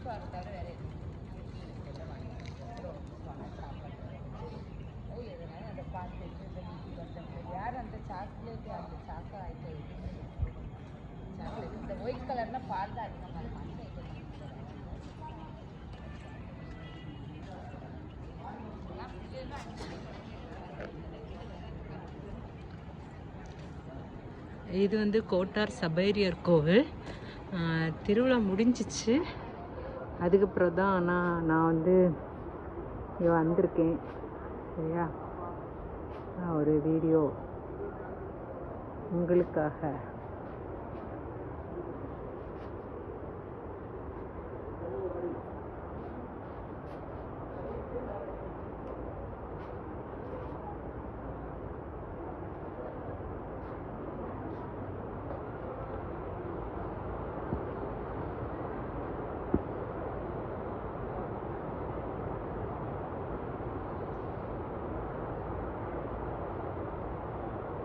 தவிர வேறு அந்த பார்த்து யார் அந்த சாக்லேட்டு அந்த சாக்கா ஐட்டம் சாக்லேட் இந்த ஒயிட் கலர்னா பால் தான் அதிகமாக இருக்கும் அந்த ஐட்டம் இது வந்து கோட்டார் சபைரியர் கோவில். திருவிழா முடிஞ்சிச்சு. அதுக்கப்புறம் தான் நான் வந்து இங்கே வந்திருக்கேன். சரியா, ஒரு வீடியோ உங்களுக்காக.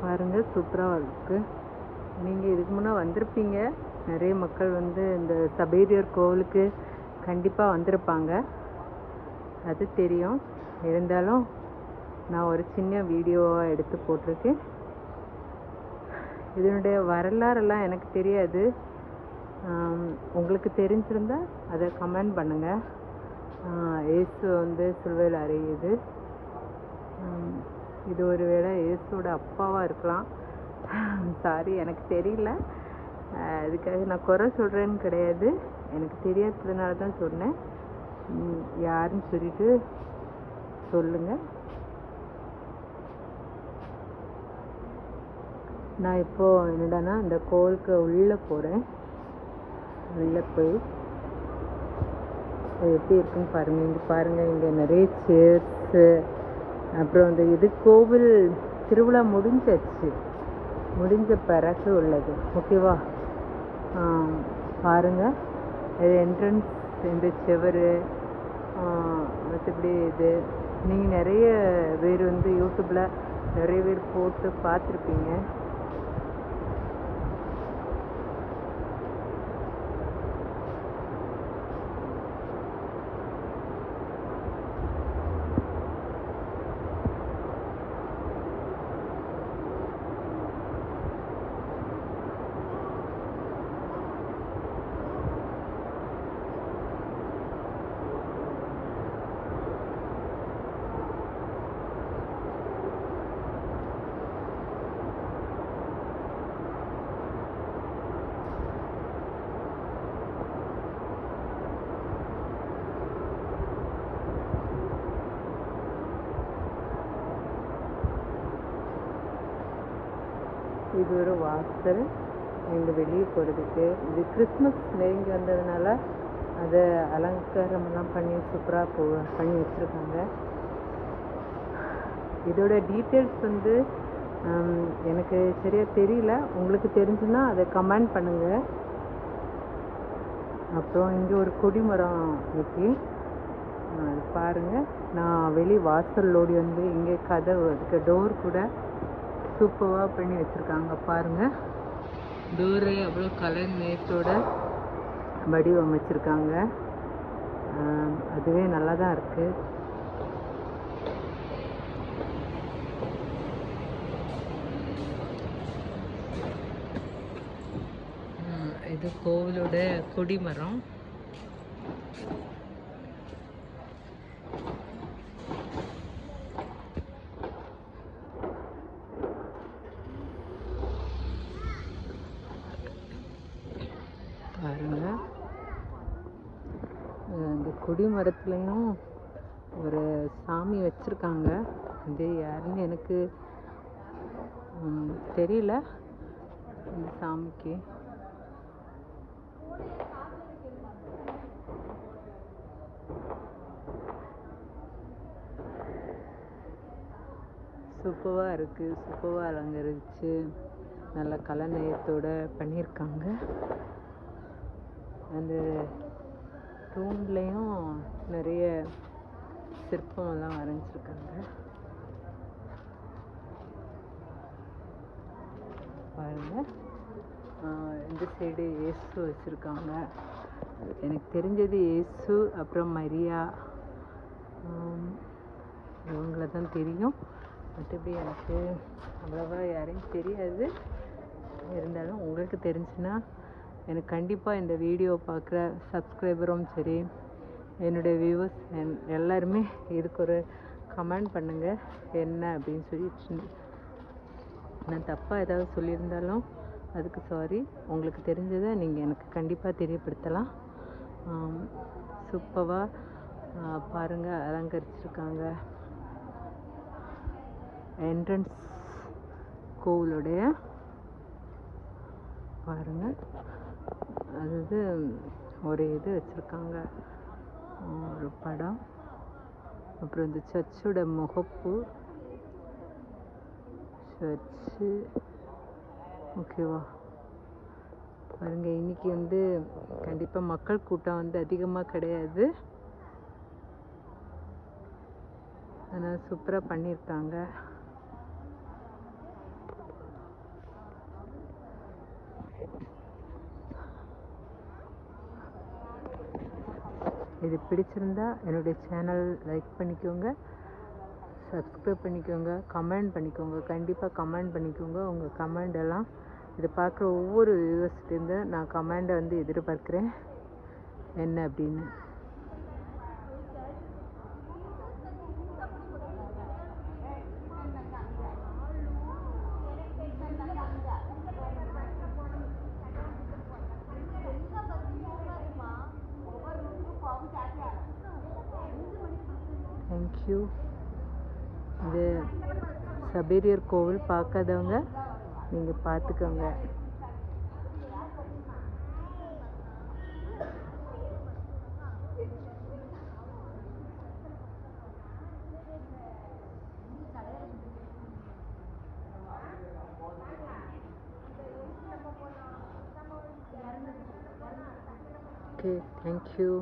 பாருங்கள், சூப்பராக இருக்குது. நீங்கள் இதுக்கு முன்னே வந்திருப்பீங்க. நிறைய மக்கள் வந்து இந்த சபேரியர் கோவிலுக்கு கண்டிப்பாக வந்திருப்பாங்க, அது தெரியும். இருந்தாலும் நான் ஒரு சின்ன வீடியோவாக எடுத்து போட்டிருக்கேன். இதனுடைய வரலாறெல்லாம் எனக்கு தெரியாது. உங்களுக்கு தெரிஞ்சிருந்தா அதை கமெண்ட் பண்ணுங்கள். இயேசு வந்து சிலுவையில் அறையுது. இது ஒரு வேளை இயேசுவோட அப்பாவாக இருக்கலாம். சாரி, எனக்கு தெரியல. அதுக்காக நான் குறை சொல்கிறேன்னு கிடையாது, எனக்கு தெரியாததுனால தான் சொன்னேன். யாருன்னு சொல்லிட்டு சொல்லுங்கள். நான் இப்போது என்னடானா இந்த கோவிலுக்கு உள்ளே போகிறேன். உள்ளே போய் எப்படி இருக்குன்னு பாருங்கள். இங்கே பாருங்கள், இங்கே நிறைய சேர்ஸு. அப்புறம் இந்த இது கோவில் திருவிழா முடிஞ்ச பிறகு உள்ளது. ஓகேவா, பாருங்கள். இது என்ட்ரன்ஸ், இந்த செவரு, மற்றபடி இது நீங்கள் நிறைய பேர் வந்து யூடியூப்பில் நிறைய பேர் போட்டு பார்த்துருப்பீங்க. இது ஒரு வாசல் இங்கே வெளியே போகிறதுக்கு. இது கிறிஸ்மஸ் நெருங்கி வந்ததுனால அதை அலங்காரமெல்லாம் பண்ணி சூப்பராக பண்ணி வச்சுருக்காங்க. இதோட டீட்டெயில்ஸ் வந்து எனக்கு சரியாக தெரியல. உங்களுக்கு தெரிஞ்சுன்னா அதை கமெண்ட் பண்ணுங்கள். அப்புறம் இங்கே ஒரு கொடிமரம் இருக்கு, அது பாருங்கள். நான் வெளி வாசல்லோடி வந்து இங்கே கதவு, அதுக்கு டோர் கூட சூப்பராக பண்ணி வச்சுருக்காங்க. பாருங்கள், டோரு அவ்வளோ கலர் நேத்தோட வடிவமைச்சிருக்காங்க. அதுவே நல்லா தான் இருக்குது. இது கோவிலோட கொடிமரம். பாருங்க, இந்த கொடிமரத்துலையும் ஒரு சாமி வச்சுருக்காங்க. இது யாருன்னு எனக்கு தெரியல. இந்த சாமிக்கு சூப்பராக இருக்குது. சூப்பராக அலங்கரிச்சு நல்ல கலைநயத்தோட பண்ணியிருக்காங்க. அந்த தூண்லேயும் நிறைய சிற்பமெல்லாம் வரைஞ்சிருக்காங்க. பாருங்கள், இந்த சைடு இயேசு வச்சுருக்காங்க. எனக்கு தெரிஞ்சது இயேசு, அப்புறம் மரியா, இவங்கள தான் தெரியும். மற்றபடி எனக்கு அவ்வளோவா யாரையும் தெரியாது. இருந்தாலும் உங்களுக்கு தெரிஞ்சுன்னா எனக்கு கண்டிப்பாக இந்த வீடியோ பார்க்குற சப்ஸ்கிரைபரும் சரி, என்னுடைய வியூவர்ஸ் எல்லாருமே இதுக்கு ஒரு கமெண்ட் பண்ணுங்கள் என்ன அப்படின்னு சொல்லி. நான் தப்பாக ஏதாவது சொல்லியிருந்தாலும் அதுக்கு சாரி. உங்களுக்கு தெரிஞ்சதை நீங்கள் எனக்கு கண்டிப்பாக தெரியப்படுத்தலாம். சூப்பராக பாருங்கள், அலங்கரிச்சிருக்காங்க. என்ட்ரன்ஸ் கோவிலுடைய பாருங்கள், அதாவது ஒரு இது வச்சுருக்காங்க, ஒரு படம். அப்புறம் இந்த சர்ச்சோட முகப்பு, சர்ச்சு ஓகேவா பாருங்கள். இன்றைக்கி வந்து கண்டிப்பாக மக்கள் கூட்டம் வந்து அதிகமாக கிடையாது, ஆனால் சூப்பராக பண்ணியிருக்காங்க. இது பிடிச்சிருந்தா என்னுடைய சேனல் லைக் பண்ணிக்கோங்க, சப்ஸ்கிரைப் பண்ணிக்கோங்க, கமெண்ட் பண்ணிக்கோங்க. கண்டிப்பாக கமெண்ட் பண்ணிக்கோங்க. உங்கள் கமெண்ட் எல்லாம் இதை பார்க்குற ஒவ்வொரு வியூவர்ஸ்லேருந்து நான் கமெண்டை வந்து எதிர்பார்க்குறேன் என்ன அப்படின்னு. தேங்க்யூ. இது சபேரியர் கோவில் பார்க்காதவங்க நீங்கள் பார்த்துக்கோங்க. Okay, thank you.